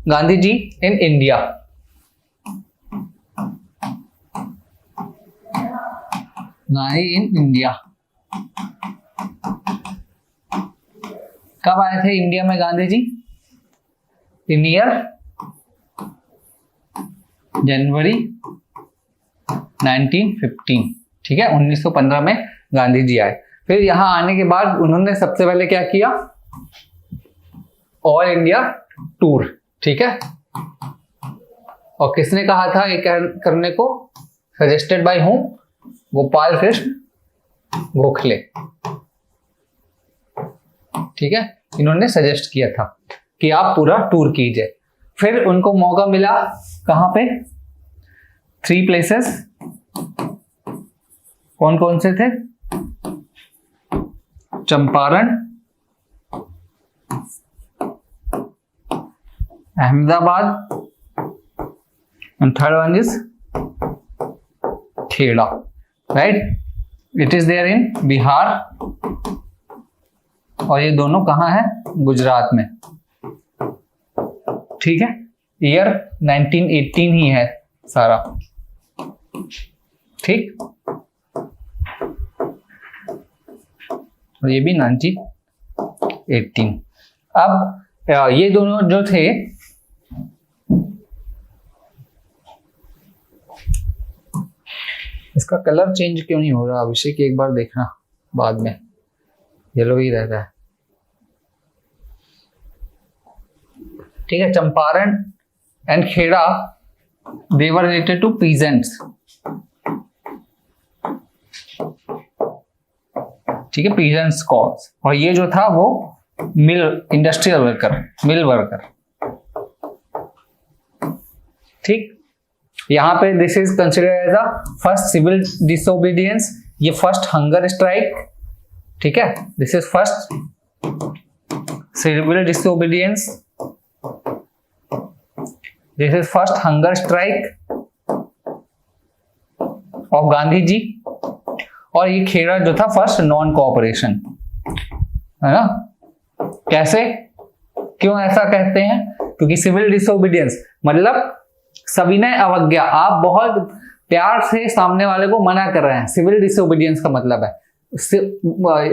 Gandhi ji in India. Gandhi in India कब आए थे इंडिया में गांधी जी? इन ईयर जनवरी 1915, ठीक है, 1915 में गांधी जी आए। फिर यहां आने के बाद उन्होंने सबसे पहले क्या किया? ऑल इंडिया टूर, ठीक है। और किसने कहा था ये करने को? Suggested by home? Gopal Krishna Gokhale, ठीक है, इन्होंने सजेस्ट किया था कि आप पूरा टूर कीजिए। फिर उनको मौका मिला कहां पे? 3 प्लेसेस। कौन कौन से थे? Champaran, Ahmedabad, and third one is Kheda, right? It is there in Bihar, और ये दोनों कहाँ है? गुजरात में, ठीक है। ईयर 1918 ही है सारा, ठीक। और ये भी 1918। अब ये दोनों जो थे, इसका कलर चेंज क्यों नहीं हो रहा अभिषेक? एक बार देखना, बाद में येलो ही रहता है, ठीक है। Champaran and Kheda, they were related to peasants, ठीक है, पीजेंट्स कॉज। और ये जो था वो mill, industrial worker, mill worker, ठीक। यहां पे this is considered as a first civil disobedience, ये फर्स्ट हंगर स्ट्राइक, ठीक है, this is first civil disobedience, this is first hunger strike of Gandhi ji. और ये खेड़ा जो था फर्स्ट नॉन कोऑपरेशन, है ना। कैसे, क्यों ऐसा कहते हैं? क्योंकि सिविल डिसोबीडियंस मतलब सविनय अवज्ञा, आप बहुत प्यार से सामने वाले को मना कर रहे हैं। सिविल डिसोबीडियंस का मतलब है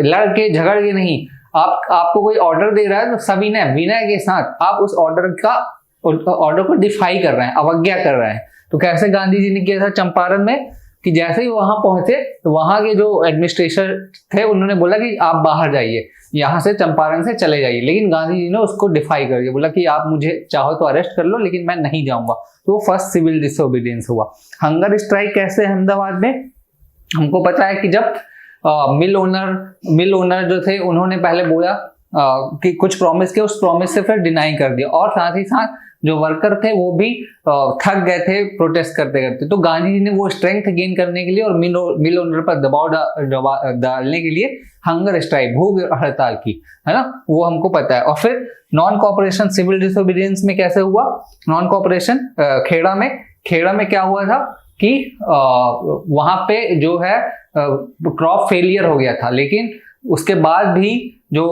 लड़ के झगड़ के नहीं, आपको कोई ऑर्डर दे रहा है तो सविनय विनय के साथ आप उस ऑर्डर को डिफाई कर रहे हैं, अवज्ञा कर रहे हैं। तो कैसे गांधी जी ने किया था चंपारण में कि जैसे ही वहां पहुंचे तो वहां के जो एडमिनिस्ट्रेटर थे उन्होंने बोला कि आप बाहर जाइए, यहां से चंपारण से चले जाइए। लेकिन गांधी जी ने उसको डिफाई कर दिया, बोला कि आप मुझे चाहो तो अरेस्ट कर लो लेकिन मैं नहीं जाऊंगा। तो वो फर्स्ट सिविल डिसोबीडियंस हुआ। हंगर स्ट्राइक कैसे अहमदाबाद में? हमको पता है कि जब मिल ओनर जो थे उन्होंने पहले बोला कि कुछ प्रॉमिस किया, उस प्रॉमिस से फिर डिनाई कर दिया, और साथ ही साथ जो वर्कर थे वो भी थक गए थे प्रोटेस्ट करते करते। तो गांधी जी ने वो स्ट्रेंथ गेन करने के लिए और मिल ओनर पर दबाव डालने के लिए हंगर स्ट्राइक, भूख हड़ताल की, है ना, वो हमको पता है। और फिर नॉन कोऑपरेशन सिविल डिसोबीडियंस में कैसे हुआ? नॉन कोऑपरेशन खेड़ा में क्या हुआ था कि वहां पे जो है क्रॉप फेलियर हो गया था, लेकिन उसके बाद भी जो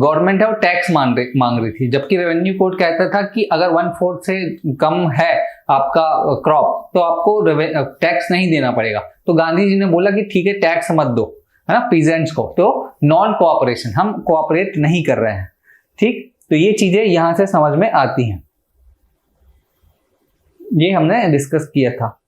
गवर्नमेंट है वो टैक्स मांग रही थी, जबकि रेवेन्यू कोड कहता था कि अगर 1/4 से कम है आपका क्रॉप तो आपको टैक्स नहीं देना पड़ेगा। तो गांधी जी ने बोला कि ठीक है टैक्स मत दो, है ना, पीजेंट्स को। तो नॉन कोऑपरेशन, हम कोऑपरेट नहीं कर रहे हैं, ठीक। तो ये चीजें यहां से समझ में आती हैं, ये हमने डिस्कस किया था।